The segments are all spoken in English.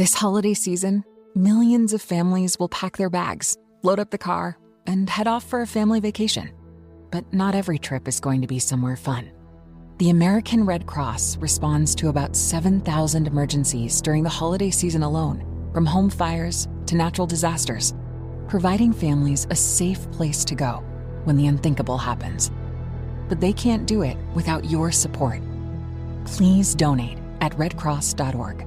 This holiday season, millions of families will pack their bags, load up the car, and head off for a family vacation. But not every trip is going to be somewhere fun. The American Red Cross responds to about 7,000 emergencies during the holiday season alone, from home fires to natural disasters, providing families a safe place to go when the unthinkable happens. But they can't do it without your support. Please donate at redcross.org.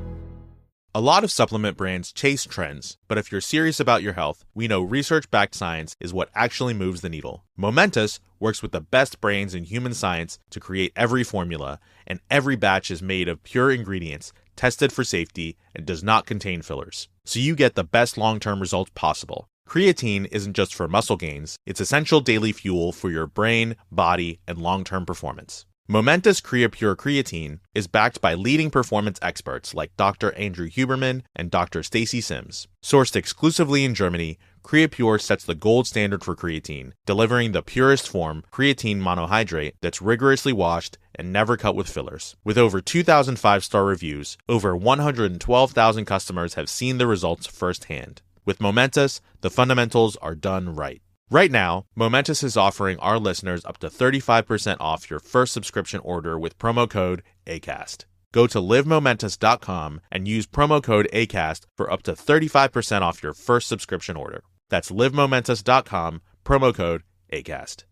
A lot of supplement brands chase trends, but if you're serious about your health, we know research-backed science is what actually moves the needle. Momentous works with the best brains in human science to create every formula, and every batch is made of pure ingredients, tested for safety, and does not contain fillers. So you get the best long-term results possible. Creatine isn't just for muscle gains, it's essential daily fuel for your brain, body, and long-term performance. Momentous CreaPure Creatine is backed by leading performance experts like Dr. Andrew Huberman and Dr. Stacy Sims. Sourced exclusively in Germany, CreaPure sets the gold standard for creatine, delivering the purest form, creatine monohydrate, that's rigorously washed and never cut with fillers. With over 2,000 5-star reviews, over 112,000 customers have seen the results firsthand. With Momentous, the fundamentals are done right. Right now, Momentous is offering our listeners up to 35% off your first subscription order with promo code ACAST. Go to livemomentous.com and use promo code ACAST for up to 35% off your first subscription order. That's livemomentous.com, promo code ACAST.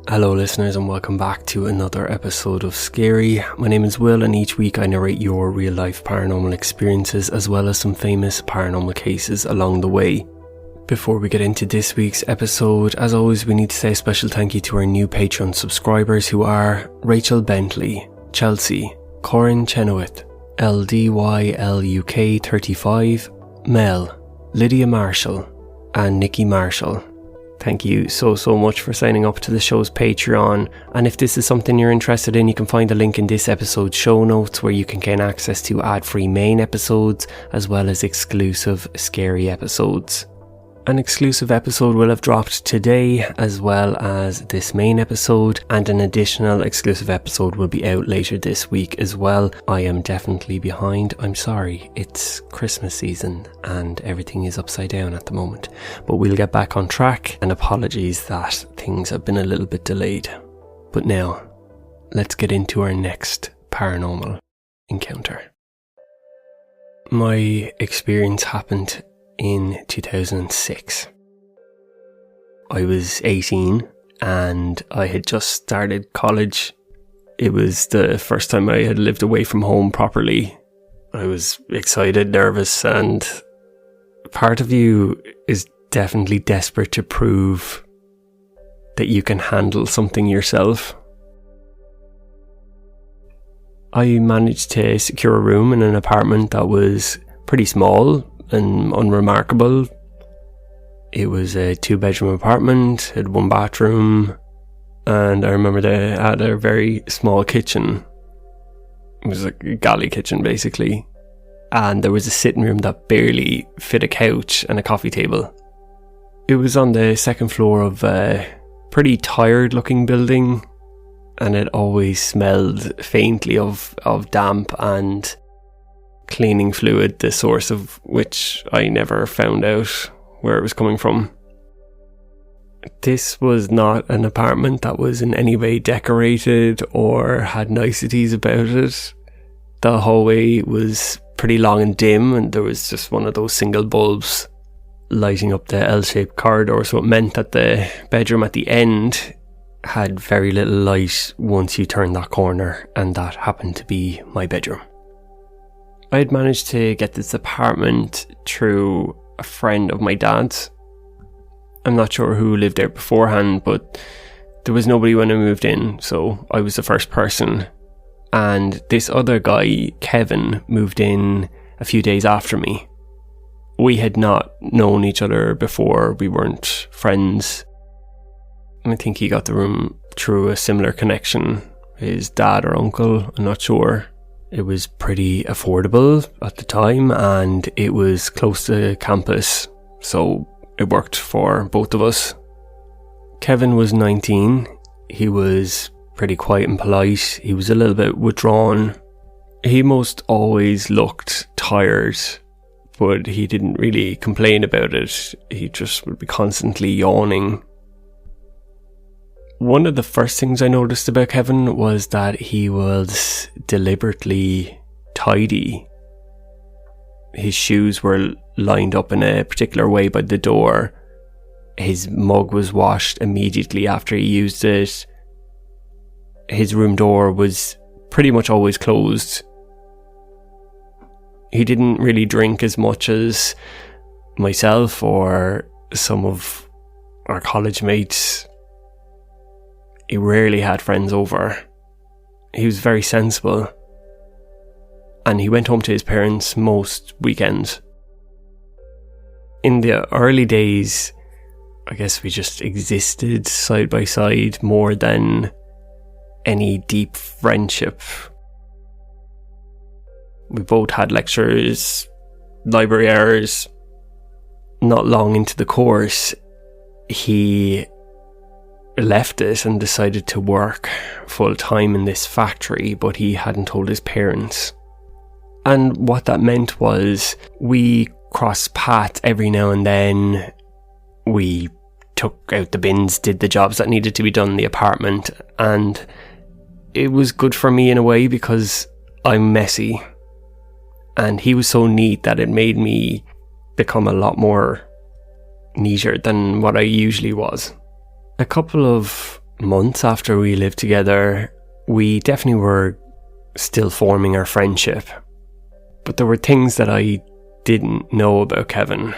Hello listeners, and welcome back to another episode of Scary. My name is Will, and each week I narrate your real life paranormal experiences as well as some famous paranormal cases along the way. Before we get into this week's episode, as always we need to say a special thank you to our new Patreon subscribers, who are Rachel Bentley, Chelsea, Corinne Chenoweth, LDYLUK35, Mel, Lydia Marshall and Nikki Marshall. Thank you so much for signing up to the show's Patreon, and if this is something you're interested in, you can find a link in this episode's show notes where you can gain access to ad-free main episodes as well as exclusive scary episodes. An exclusive episode will have dropped today, as well as this main episode, and an additional exclusive episode will be out later this week as well. I am definitely behind. I'm sorry, it's Christmas season and everything is upside down at the moment, but we'll get back on track, and apologies that things have been a little bit delayed. But now, let's get into our next paranormal encounter. My experience happened in 2006. I was 18 and I had just started college. It was the first time I had lived away from home properly. I was excited, nervous, and part of you is definitely desperate to prove that you can handle something yourself. I managed to secure a room in an apartment that was pretty small and unremarkable. It was a 2-bedroom apartment, had 1 bathroom, and I remember they had a very small kitchen. It was like a galley kitchen basically, and there was a sitting room that barely fit a couch and a coffee table. It was on the 2nd floor of a pretty tired looking building, and it always smelled faintly of damp and cleaning fluid, the source of which I never found out where it was coming from. This was not an apartment that was in any way decorated or had niceties about it. The hallway was pretty long and dim, and there was just one of those single bulbs lighting up the L-shaped corridor, so it meant that the bedroom at the end had very little light once you turned that corner, and that happened to be my bedroom. I had managed to get this apartment through a friend of my dad's. I'm not sure who lived there beforehand, but there was nobody when I moved in, so I was the first person. and this other guy, Kevin, moved in a few days after me. We had not known each other before, we weren't friends. I think he got the room through a similar connection, his dad or uncle, I'm not sure. It was pretty affordable at the time and it was close to campus, so it worked for both of us. Kevin was 19, he was pretty quiet and polite, he was a little bit withdrawn. He most always looked tired, but he didn't really complain about it, he just would be constantly yawning. One of the first things I noticed about Kevin was that he was deliberately tidy. His shoes were lined up in a particular way by the door. His mug was washed immediately after he used it. His room door was pretty much always closed. He didn't really drink as much as myself or some of our college mates. He rarely had friends over. He was very sensible. And he went home to his parents most weekends. In the early days, I guess we just existed side by side more than any deep friendship. We both had lectures, library hours. Not long into the course, he left it and decided to work full time in this factory, but he hadn't told his parents. And what that meant was we crossed paths every now and then. We took out the bins, did the jobs that needed to be done in the apartment, and it was good for me in a way because I'm messy and he was so neat that it made me become a lot more neater than what I usually was. A couple of months after we lived together, we definitely were still forming our friendship. But there were things that I didn't know about Kevin.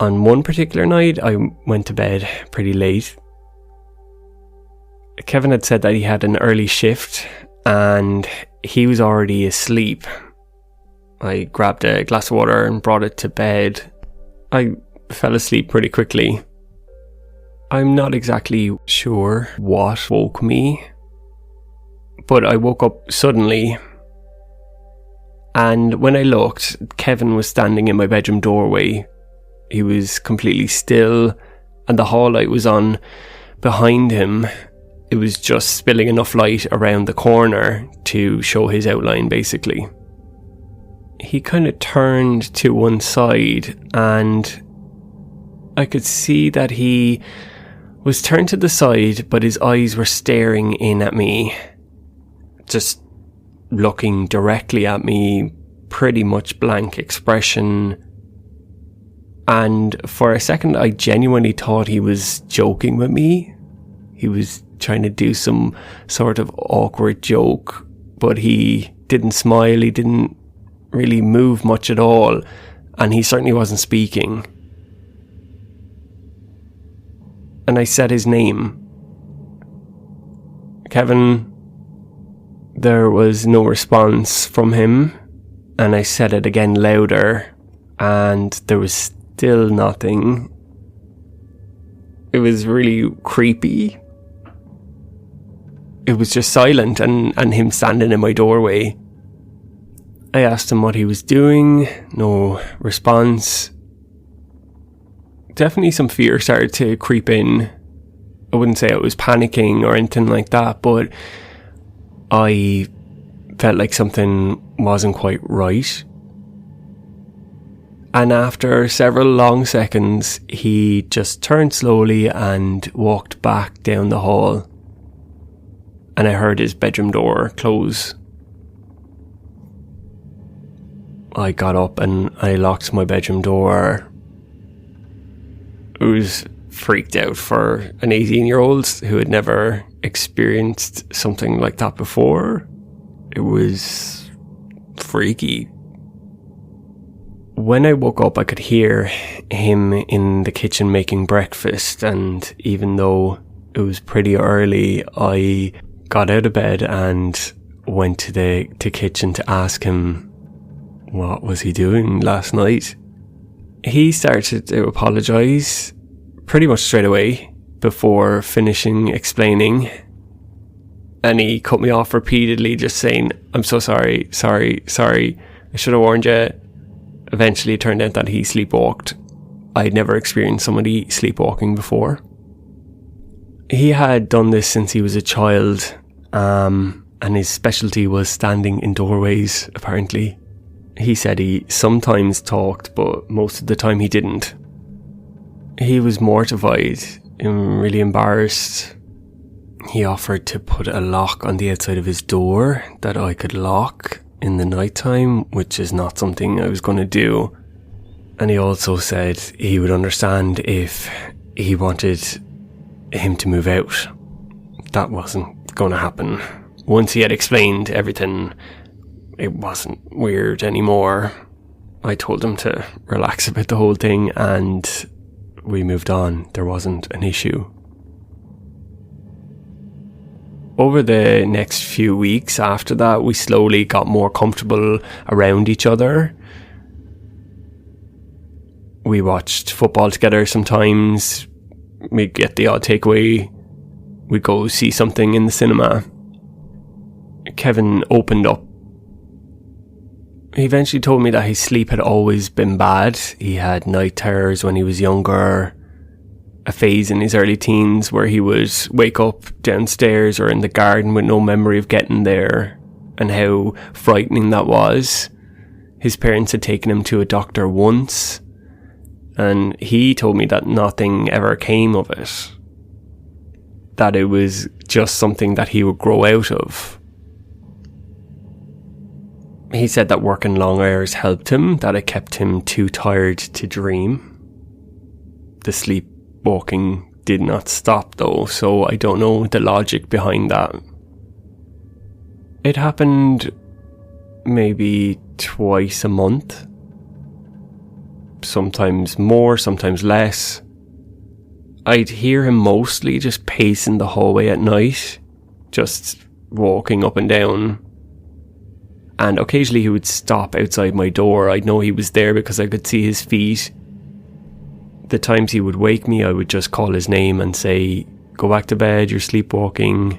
On one particular night, I went to bed pretty late. Kevin had said that he had an early shift and he was already asleep. I grabbed a glass of water and brought it to bed. I fell asleep pretty quickly. I'm not exactly sure what woke me, but I woke up suddenly, and when I looked, Kevin was standing in my bedroom doorway. He was completely still, and the hall light was on behind him. It was just spilling enough light around the corner to show his outline, basically. He kind of turned to one side, and I could see that he was turned to the side, but his eyes were staring in at me, just looking directly at me, pretty much blank expression. And for a second I genuinely thought he was joking with me. He was trying to do some sort of awkward joke, but he didn't smile, he didn't really move much at all, and he certainly wasn't speaking. And I said his name. Kevin. There was no response from him, and I said it again louder, and there was still nothing. It was really creepy. It was just silent, and him standing in my doorway. I asked him what he was doing, no response. Definitely some fear started to creep in. I wouldn't say I was panicking or anything like that, but I felt like something wasn't quite right. And after several long seconds, he just turned slowly and walked back down the hall. And I heard his bedroom door close. I got up and I locked my bedroom door. I was freaked out for an 18-year-old who had never experienced something like that before. It was freaky. When I woke up, I could hear him in the kitchen making breakfast, and even though it was pretty early, I got out of bed and went to the kitchen to ask him what was he doing last night. He started to apologise pretty much straight away before finishing explaining, and he cut me off repeatedly, just saying, "I'm so sorry, I should have warned you." Eventually it turned out that he sleepwalked. I'd never experienced somebody sleepwalking before. He had done this since he was a child, and his specialty was standing in doorways, apparently. He said he sometimes talked, but most of the time he didn't. He was mortified and really embarrassed. He offered to put a lock on the outside of his door that I could lock in the nighttime, which is not something I was going to do. And he also said he would understand if he wanted him to move out. That wasn't going to happen. Once he had explained everything, it wasn't weird anymore. I told him to relax about the whole thing and we moved on. There wasn't an issue. Over the next few weeks after that, we slowly got more comfortable around each other. We watched football together sometimes. We'd get the odd takeaway. We'd go see something in the cinema. Kevin opened up. He eventually told me that his sleep had always been bad. He had night terrors when he was younger. A phase in his early teens where he would wake up downstairs or in the garden with no memory of getting there, and how frightening that was. His parents had taken him to a doctor once, and he told me that nothing ever came of it. That it was just something that he would grow out of. He said that working long hours helped him, that it kept him too tired to dream. The sleepwalking did not stop though, so I don't know the logic behind that. It happened maybe twice a month. Sometimes more, sometimes less. I'd hear him mostly just pacing the hallway at night, just walking up and down. And occasionally he would stop outside my door. I'd know he was there because I could see his feet. The times he would wake me, I would just call his name and say, "Go back to bed, you're sleepwalking."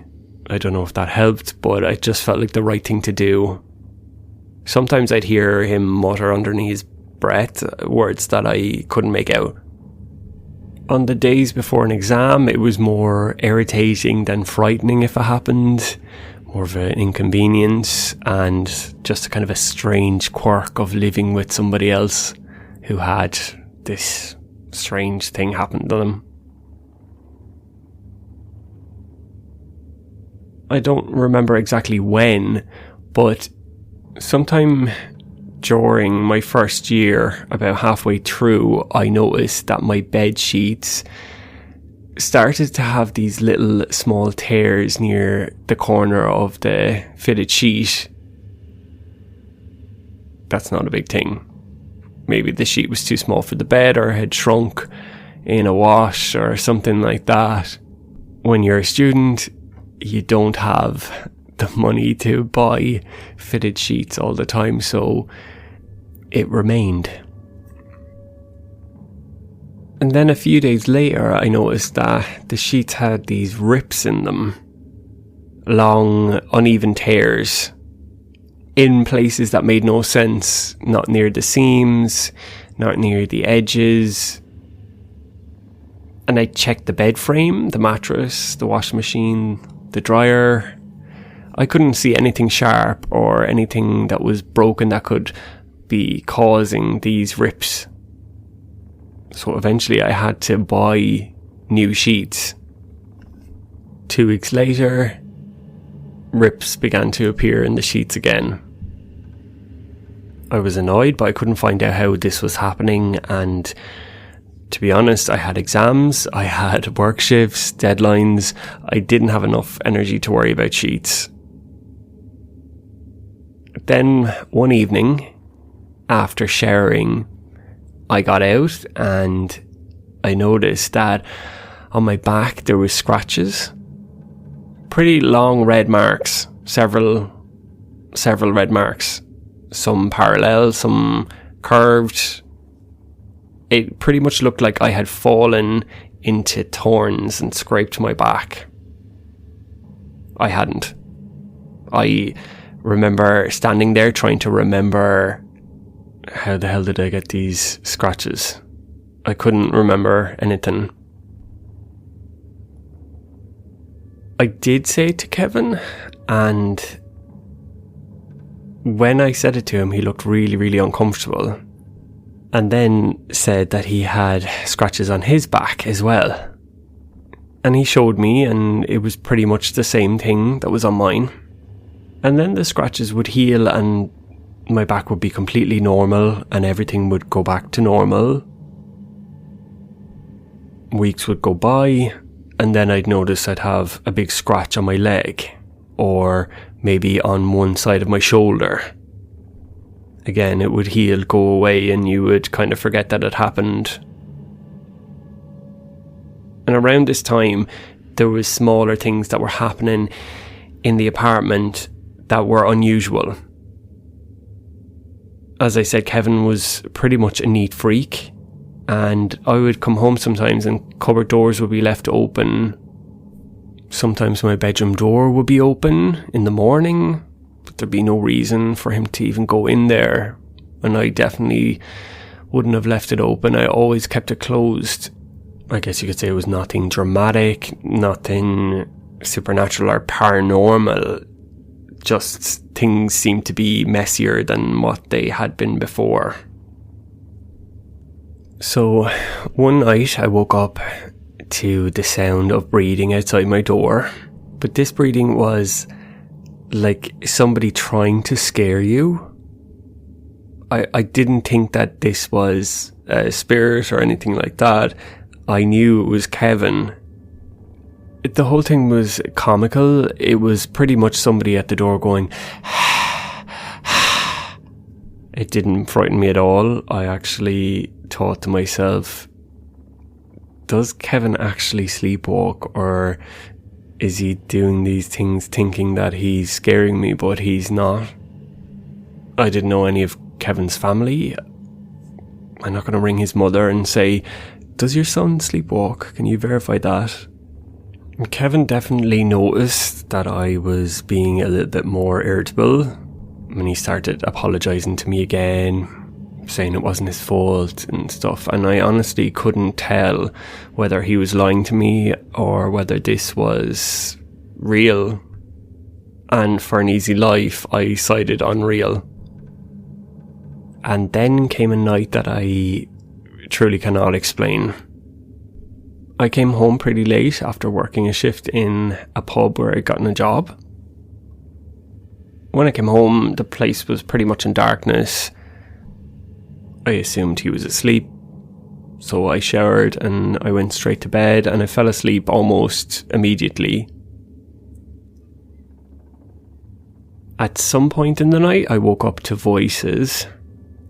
I don't know if that helped, but it just felt like the right thing to do. Sometimes I'd hear him mutter underneath his breath words that I couldn't make out. On the days before an exam, it was more irritating than frightening if it happened. More of an inconvenience and just a kind of a strange quirk of living with somebody else who had this strange thing happen to them. I don't remember exactly when, but sometime during my first year, about halfway through, I noticed that my bed sheets started to have these little small tears near the corner of the fitted sheet. That's not a big thing. Maybe the sheet was too small for the bed or had shrunk in a wash or something like that. When you're a student, you don't have the money to buy fitted sheets all the time, so it remained. And then a few days later, I noticed that the sheets had these rips in them. Long, uneven tears. In places that made no sense. Not near the seams, not near the edges. And I checked the bed frame, the mattress, the washing machine, the dryer. I couldn't see anything sharp or anything that was broken that could be causing these rips. So eventually I had to buy new sheets. 2 weeks later, rips began to appear in the sheets again. I was annoyed, but I couldn't find out how this was happening, and to be honest, I had exams, I had work shifts, deadlines. I didn't have enough energy to worry about sheets. Then one evening, after showering, I got out and I noticed that on my back there was scratches. pretty long red marks, several red marks, some parallel, some curved. It pretty much looked like I had fallen into thorns and scraped my back. I hadn't. I remember standing there trying to remember, how the hell did I get these scratches? I couldn't remember anything. I did say it to Kevin, and when I said it to him, he looked really, really uncomfortable, and then said that he had scratches on his back as well. And he showed me, and it was pretty much the same thing that was on mine. And then the scratches would heal and my back would be completely normal and everything would go back to normal. Weeks would go by, and then I'd notice I'd have a big scratch on my leg, or maybe on one side of my shoulder. Again, it would heal, go away, and you would kind of forget that it happened. And around this time, there was smaller things that were happening in the apartment that were unusual. As I said, Kevin was pretty much a neat freak, and I would come home sometimes and cupboard doors would be left open. Sometimes my bedroom door would be open in the morning, but there'd be no reason for him to even go in there, and I definitely wouldn't have left it open. I always kept it closed. I guess you could say it was nothing dramatic, nothing supernatural or paranormal. Just things seemed to be messier than what they had been before. So one night I woke up to the sound of breathing outside my door. But this breathing was like somebody trying to scare you. I didn't think that this was a spirit or anything like that. I knew it was Kevin. The whole thing was comical. It was pretty much somebody at the door going, It didn't frighten me at all. I actually thought to myself, does Kevin actually sleepwalk, or is he doing these things thinking that he's scaring me, but he's not? I didn't know any of Kevin's family. I'm not going to ring his mother and say, does your son sleepwalk? Can you verify that? And Kevin definitely noticed that I was being a little bit more irritable, and he started apologising to me again, saying it wasn't his fault and stuff. And I honestly couldn't tell whether he was lying to me or whether this was real. And for an easy life, I sided on real. And then came a night that I truly cannot explain. I came home pretty late after working a shift in a pub where I'd gotten a job. When I came home, the place was pretty much in darkness. I assumed he was asleep, so I showered and I went straight to bed, and I fell asleep almost immediately. At some point in the night, I woke up to voices.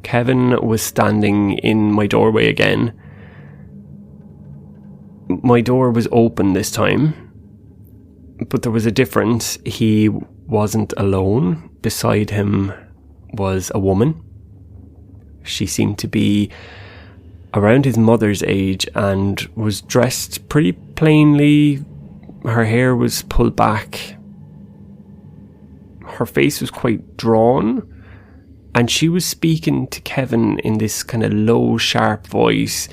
Kevin was standing in my doorway again. My door was open this time, but there was a difference. He wasn't alone. Beside him was a woman. She seemed to be around his mother's age and was dressed pretty plainly. Her hair was pulled back. Her face was quite drawn, and she was speaking to Kevin in this kind of low, sharp voice,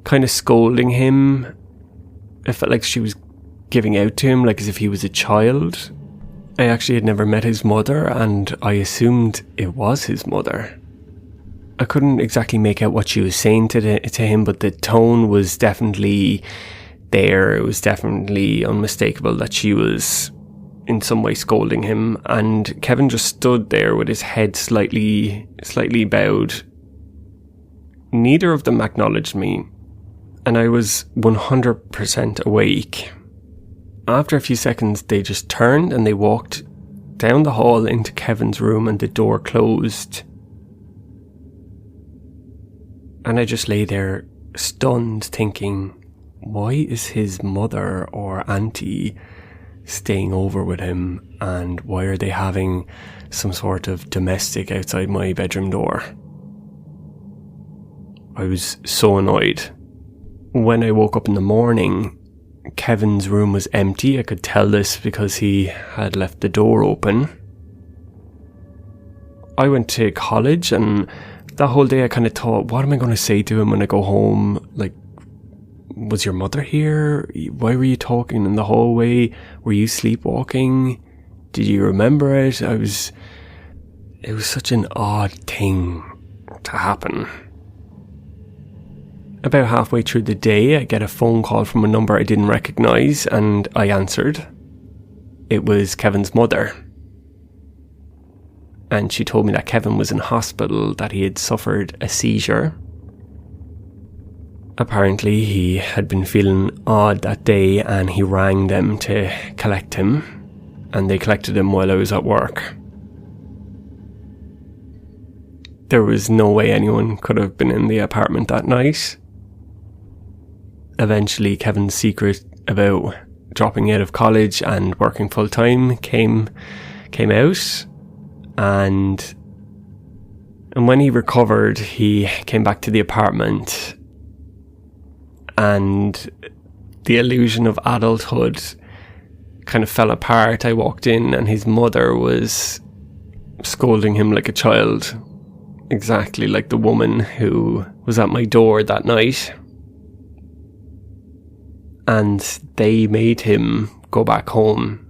kind of scolding him. It felt like she was giving out to him, like as if he was a child. I actually had never met his mother, and I assumed it was his mother. I couldn't exactly make out what she was saying to him, but the tone was definitely there. It was definitely unmistakable that she was in some way scolding him, and Kevin just stood there with his head slightly bowed. Neither of them acknowledged me, and I was 100% awake. After a few seconds, they just turned and they walked down the hall into Kevin's room, and the door closed. And I just lay there stunned, thinking, why is his mother or auntie staying over with him, and why are they having some sort of domestic outside my bedroom door? I was so annoyed. When I woke up in the morning, Kevin's room was empty. I could tell this because he had left the door open. I went to college, and that whole day I kind of thought, what am I going to say to him when I go home? Like, was your mother here? Why were you talking in the hallway? Were you sleepwalking? Did you remember it? It was such an odd thing to happen. About halfway through the day, I get a phone call from a number I didn't recognise, and I answered. It was Kevin's mother. And she told me that Kevin was in hospital, that he had suffered a seizure. Apparently, he had been feeling odd that day, and he rang them to collect him, and they collected him while I was at work. There was no way anyone could have been in the apartment that night. Eventually, Kevin's secret about dropping out of college and working full-time came out, and when he recovered, he came back to the apartment, and the illusion of adulthood kind of fell apart. I walked in, and his mother was scolding him like a child, exactly like the woman who was at my door that night. And they made him go back home,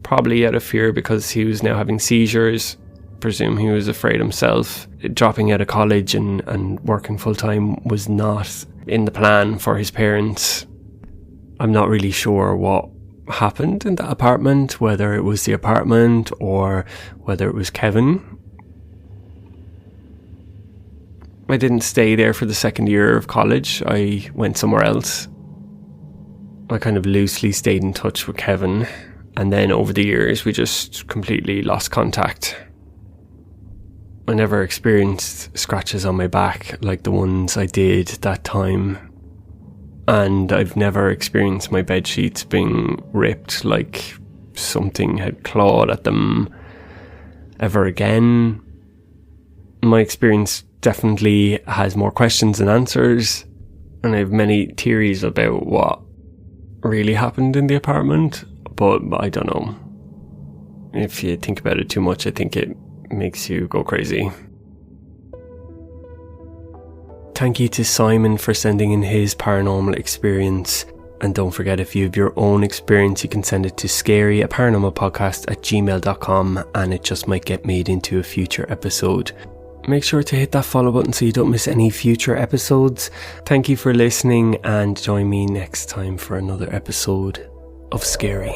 probably out of fear because he was now having seizures. Presume he was afraid himself. Dropping out of college and working full-time was not in the plan for his parents. I'm not really sure what happened in that apartment, whether it was the apartment or whether it was Kevin. I didn't stay there for the second year of college. I went somewhere else. I kind of loosely stayed in touch with Kevin, and then over the years we just completely lost contact. I never experienced scratches on my back like the ones I did that time, and I've never experienced my bedsheets being ripped like something had clawed at them ever again. My experience definitely has more questions than answers, and I have many theories about what really happened in the apartment, but I don't know. If you think about it too much, I think it makes you go crazy. Thank you to Simon for sending in his paranormal experience. And don't forget, if you have your own experience, you can send it to scaryaparanormalpodcast@gmail.com, and it just might get made into a future episode. Make sure to hit that follow button so you don't miss any future episodes. Thank you for listening, and join me next time for another episode of Scary.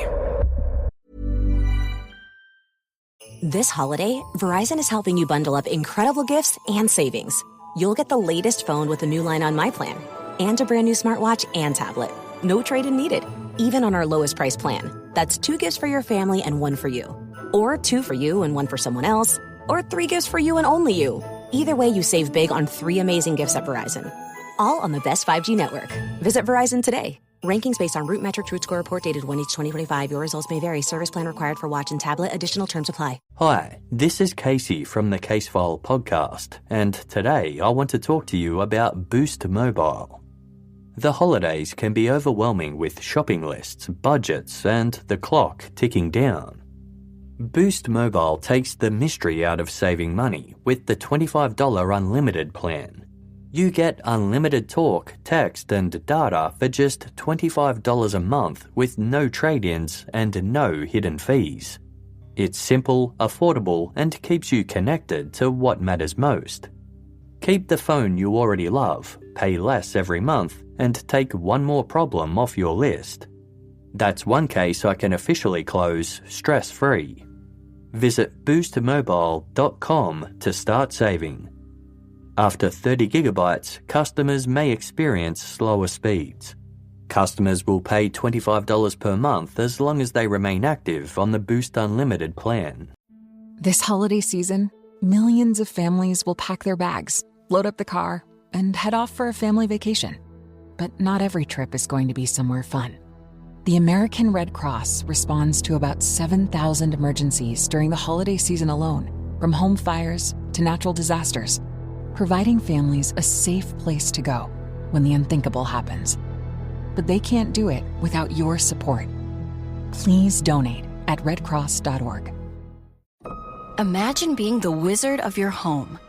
This holiday, Verizon is helping you bundle up incredible gifts and savings. You'll get the latest phone with a new line on My Plan, and a brand new smartwatch and tablet. No trade-in needed, even on our lowest price plan. That's 2 gifts for your family and 1 for you. Or 2 for you and 1 for someone else. Or 3 gifts for you and only you. Either way, you save big on 3 amazing gifts at Verizon. All on the best 5G network. Visit Verizon today. Rankings based on Root Metric Truth Score report dated 1/2025. Your results may vary. Service plan required for watch and tablet. Additional terms apply. Hi, this is Casey from the Case File podcast, and today I want to talk to you about Boost Mobile. The holidays can be overwhelming with shopping lists, budgets, and the clock ticking down. Boost Mobile takes the mystery out of saving money with the $25 unlimited plan. You get unlimited talk, text, and data for just $25 a month with no trade-ins and no hidden fees. It's simple, affordable, and keeps you connected to what matters most. Keep the phone you already love, pay less every month, and take one more problem off your list. That's one case I can officially close stress-free. Visit boostmobile.com to start saving. After 30 gigabytes, customers may experience slower speeds. Customers will pay $25 per month as long as they remain active on the Boost Unlimited plan. This holiday season, millions of families will pack their bags, load up the car, and head off for a family vacation. But not every trip is going to be somewhere fun. The American Red Cross responds to about 7,000 emergencies during the holiday season alone, from home fires to natural disasters, providing families a safe place to go when the unthinkable happens. But they can't do it without your support. Please donate at redcross.org. Imagine being the wizard of your home.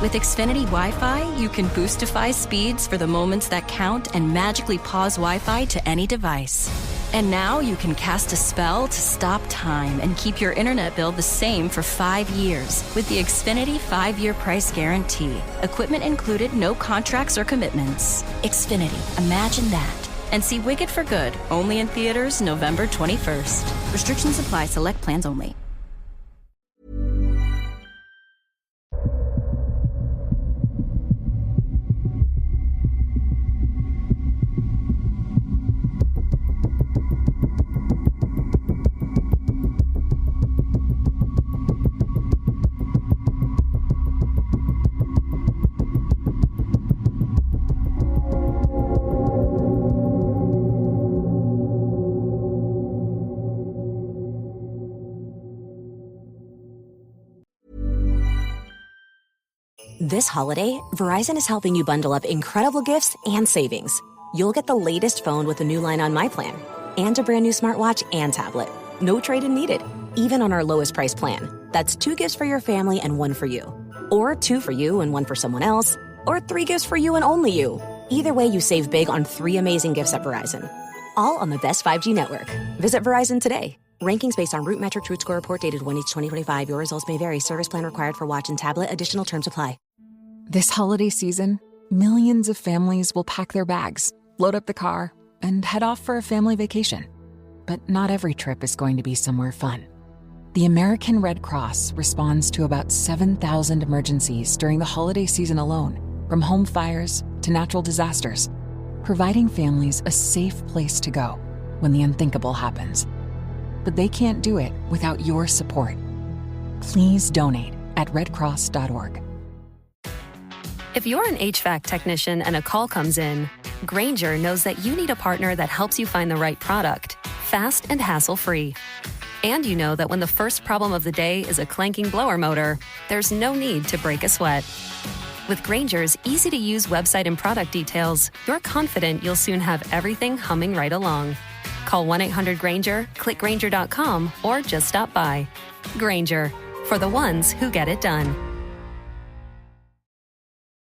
With Xfinity Wi-Fi, you can boostify speeds for the moments that count and magically pause Wi-Fi to any device. And now you can cast a spell to stop time and keep your internet bill the same for 5 years with the Xfinity 5-year price guarantee. Equipment included, no contracts or commitments. Xfinity, imagine that. And see Wicked for Good, only in theaters November 21st. Restrictions apply, select plans only. This holiday, Verizon is helping you bundle up incredible gifts and savings. You'll get the latest phone with a new line on My Plan and a brand new smartwatch and tablet. No trade-in needed, even on our lowest price plan. That's 2 gifts for your family and 1 for you. Or 2 for you and 1 for someone else. Or 3 gifts for you and only you. Either way, you save big on 3 amazing gifts at Verizon. All on the best 5G network. Visit Verizon today. Rankings based on Root Metric Root Score report dated 1/8/2025. Your results may vary. Service plan required for watch and tablet. Additional terms apply. This holiday season, millions of families will pack their bags, load up the car, and head off for a family vacation. But not every trip is going to be somewhere fun. The American Red Cross responds to about 7,000 emergencies during the holiday season alone, from home fires to natural disasters, providing families a safe place to go when the unthinkable happens. But they can't do it without your support. Please donate at redcross.org. If you're an HVAC technician and a call comes in, Grainger knows that you need a partner that helps you find the right product, fast and hassle-free. And you know that when the first problem of the day is a clanking blower motor, there's no need to break a sweat. With Grainger's easy-to-use website and product details, you're confident you'll soon have everything humming right along. Call 1-800-GRAINGER, click Grainger.com, or just stop by. Grainger, for the ones who get it done.